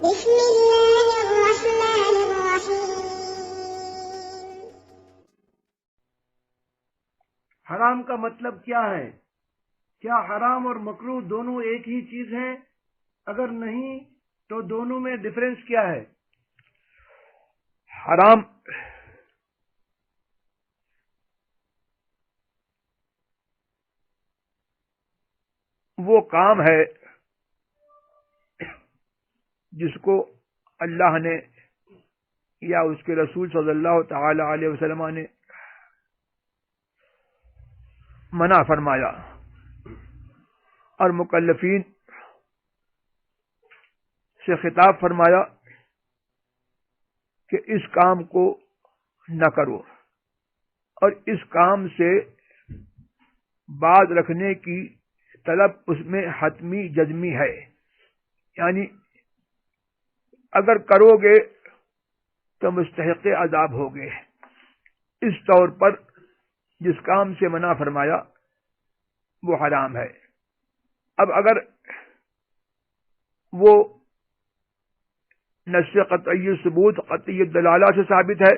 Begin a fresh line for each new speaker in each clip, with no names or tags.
بسم اللہ الرحمن الرحیم۔
حرام کا مطلب کیا ہے؟ کیا حرام اور مکروہ دونوں ایک ہی چیز ہیں؟ اگر نہیں تو دونوں میں ڈفرنس کیا ہے؟ حرام وہ کام ہے جس کو اللہ نے یا اس کے رسول صلی اللہ تعالی علیہ وسلم نے منع فرمایا، اور مکلفین سے خطاب فرمایا کہ اس کام کو نہ کرو، اور اس کام سے باز رکھنے کی طلب اس میں حتمی جزمی ہے، یعنی اگر کرو گے تو مستحق عذاب ہوگے۔ اس طور پر جس کام سے منع فرمایا وہ حرام ہے۔ اب اگر وہ نص قطعی ثبوت قطعی دلالہ سے ثابت ہے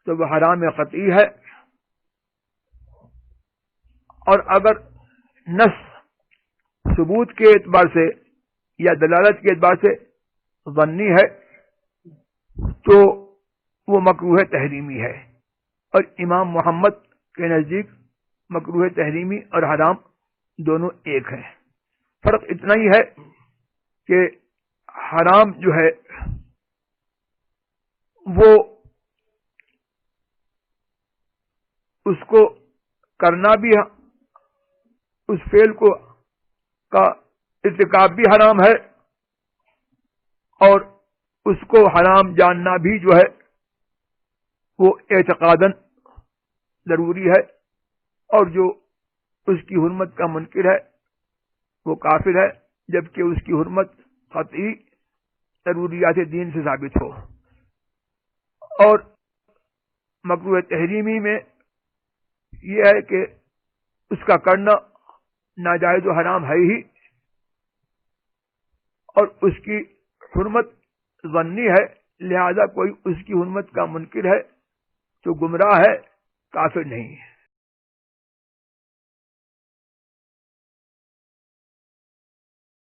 تو وہ حرام قطعی ہے، اور اگر نص ثبوت کے اعتبار سے یا دلالت کے اعتبار سے ظنی ہے تو وہ مکروہ تحریمی ہے، اور امام محمد کے نزدیک مکروہ تحریمی اور حرام دونوں ایک ہیں۔ فرق اتنا ہی ہے کہ حرام جو ہے وہ اس کو کرنا بھی، اس فعل کو کا ارتکاب بھی حرام ہے، اور اس کو حرام جاننا بھی جو ہے وہ اعتقاداً ضروری ہے، اور جو اس کی حرمت کا منکر ہے وہ کافر ہے، جبکہ اس کی حرمت قطعی ضروریات دین سے ثابت ہو۔ اور مکروہ تحریمی میں یہ ہے کہ اس کا کرنا ناجائز و حرام ہے ہی، اور اس کی حرمت ظنی ہے، لہذا کوئی اس کی حرمت کا منکر ہے تو گمراہ ہے، کافر نہیں ہے۔